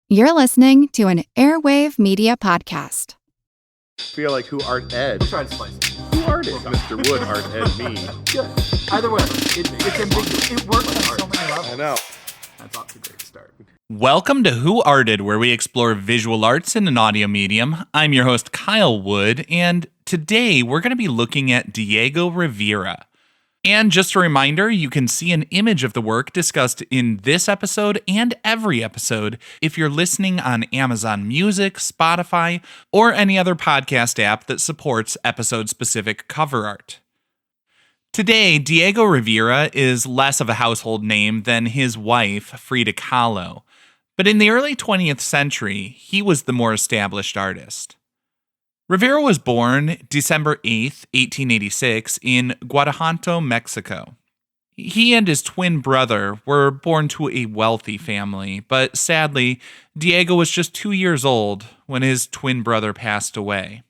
You're listening to an Airwave Media Podcast. Feel like who art Ed? We'll try to spice it. Who art Ed? Mr. Wood art Ed me. Good. Either way, it's ambiguous. It works on so many levels. I know. That's off to a great start. Welcome to Who Arted, where we explore visual arts in an audio medium. I'm your host, Kyle Wood, and today we're going to be looking at Diego Rivera. And just a reminder, you can see an image of the work discussed in this episode and every episode if you're listening on Amazon Music, Spotify, or any other podcast app that supports episode-specific cover art. Today, Diego Rivera is less of a household name than his wife, Frida Kahlo. But in the early 20th century, he was the more established artist. Rivera was born December 8th, 1886, in Guatajaunto, Mexico. He and his twin brother were born to a wealthy family, but sadly, Diego was just 2 years old when his twin brother passed away.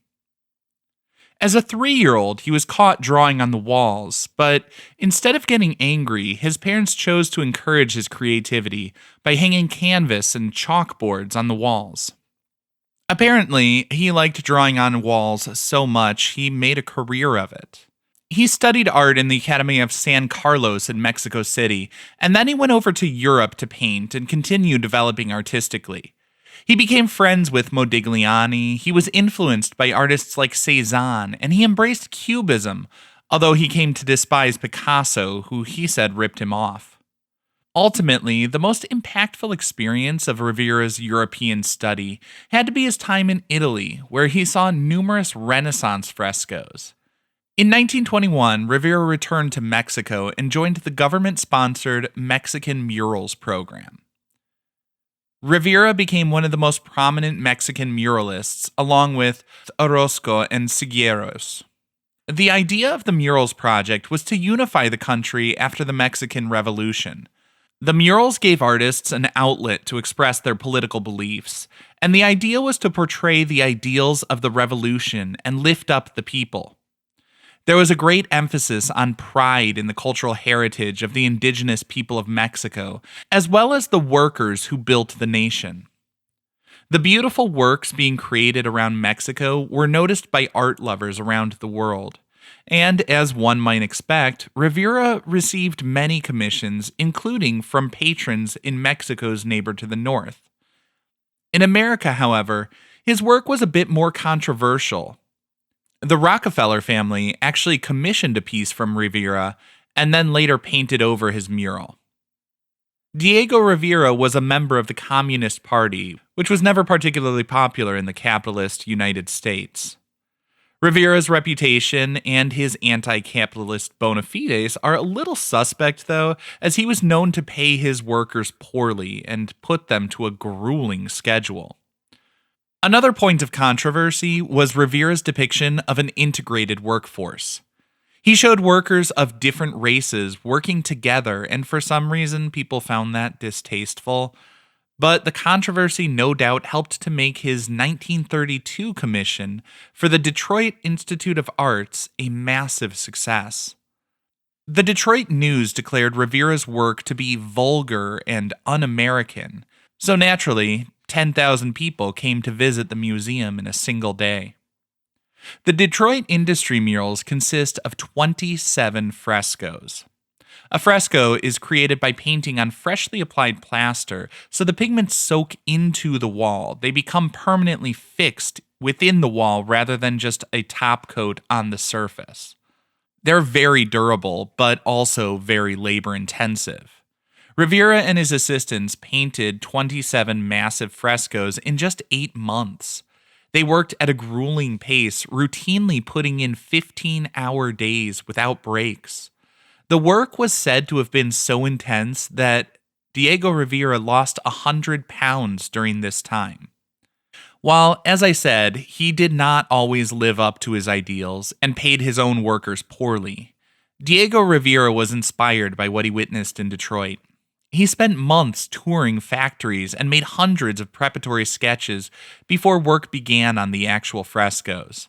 As a 3-year-old, he was caught drawing on the walls, but instead of getting angry, his parents chose to encourage his creativity by hanging canvas and chalkboards on the walls. Apparently, he liked drawing on walls so much he made a career of it. He studied art in the Academy of San Carlos in Mexico City, and then he went over to Europe to paint and continue developing artistically. He became friends with Modigliani, he was influenced by artists like Cézanne, and he embraced Cubism, although he came to despise Picasso, who he said ripped him off. Ultimately, the most impactful experience of Rivera's European study had to be his time in Italy, where he saw numerous Renaissance frescoes. In 1921, Rivera returned to Mexico and joined the government-sponsored Mexican Murals program. Rivera became one of the most prominent Mexican muralists, along with Orozco and Sigueros. The idea of the Murals project was to unify the country after the Mexican Revolution. The murals gave artists an outlet to express their political beliefs, and the idea was to portray the ideals of the revolution and lift up the people. There was a great emphasis on pride in the cultural heritage of the indigenous people of Mexico, as well as the workers who built the nation. The beautiful works being created around Mexico were noticed by art lovers around the world. And as one might expect, Rivera received many commissions, including from patrons in Mexico's neighbor to the north. In America, however, his work was a bit more controversial. The Rockefeller family actually commissioned a piece from Rivera and then later painted over his mural. Diego Rivera was a member of the Communist Party, which was never particularly popular in the capitalist United States. Rivera's reputation and his anti-capitalist bona fides are a little suspect, though, as he was known to pay his workers poorly and put them to a grueling schedule. Another point of controversy was Rivera's depiction of an integrated workforce. He showed workers of different races working together, and for some reason people found that distasteful. But the controversy no doubt helped to make his 1932 commission for the Detroit Institute of Arts a massive success. The Detroit News declared Rivera's work to be vulgar and un-American, so naturally, 10,000 people came to visit the museum in a single day. The Detroit Industry Murals consist of 27 frescoes. A fresco is created by painting on freshly applied plaster, so the pigments soak into the wall. They become permanently fixed within the wall rather than just a top coat on the surface. They're very durable, but also very labor-intensive. Rivera and his assistants painted 27 massive frescoes in just 8 months. They worked at a grueling pace, routinely putting in 15-hour days without breaks. The work was said to have been so intense that Diego Rivera lost 100 pounds during this time. While, as I said, he did not always live up to his ideals and paid his own workers poorly, Diego Rivera was inspired by what he witnessed in Detroit. He spent months touring factories and made hundreds of preparatory sketches before work began on the actual frescoes.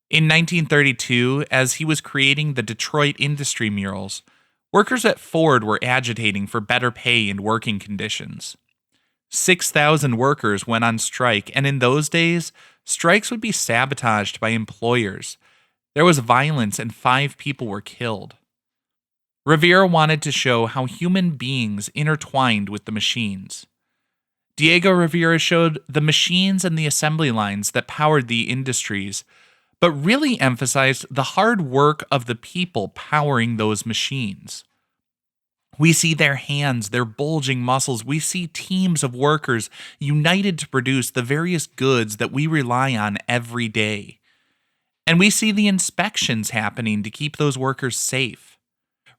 In 1932, as he was creating the Detroit Industry Murals, workers at Ford were agitating for better pay and working conditions. 6,000 workers went on strike, and in those days, strikes would be sabotaged by employers. There was violence and 5 people were killed. Rivera wanted to show how human beings intertwined with the machines. Diego Rivera showed the machines and the assembly lines that powered the industries, but really emphasized the hard work of the people powering those machines. We see their hands, their bulging muscles. We see teams of workers united to produce the various goods that we rely on every day. And we see the inspections happening to keep those workers safe.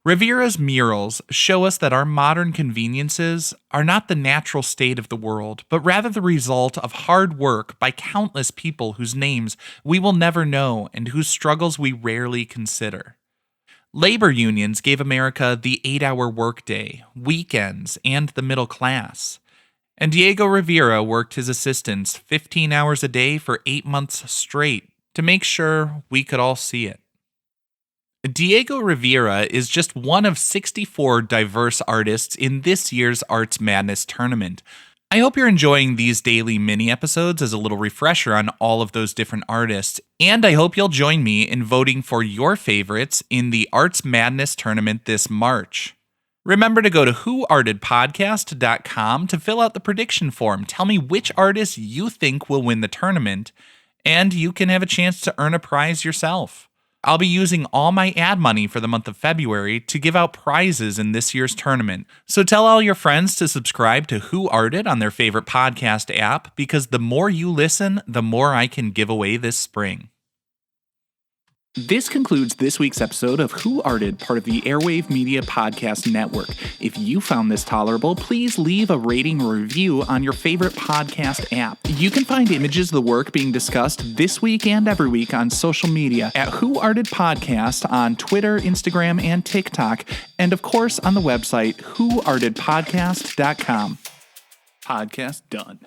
Rivera's murals show us that our modern conveniences are not the natural state of the world, but rather the result of hard work by countless people whose names we will never know and whose struggles we rarely consider. Labor unions gave America the 8-hour workday, weekends, and the middle class. And Diego Rivera worked his assistants 15 hours a day for 8 months straight to make sure we could all see it. Diego Rivera is just one of 64 diverse artists in this year's Arts Madness tournament. I hope you're enjoying these daily mini episodes as a little refresher on all of those different artists, and I hope you'll join me in voting for your favorites in the Arts Madness tournament this March. Remember to go to whoartedpodcast.com to fill out the prediction form. Tell me which artists you think will win the tournament, and you can have a chance to earn a prize yourself. I'll be using all my ad money for the month of February to give out prizes in this year's tournament. So tell all your friends to subscribe to Who Arted on their favorite podcast app, because the more you listen, the more I can give away this spring. This concludes this week's episode of Who Arted, part of the Airwave Media Podcast Network. If you found this tolerable, please leave a rating or review on your favorite podcast app. You can find images of the work being discussed this week and every week on social media at Who Arted Podcast on Twitter, Instagram, and TikTok, and of course on the website whoartedpodcast.com. Podcast done.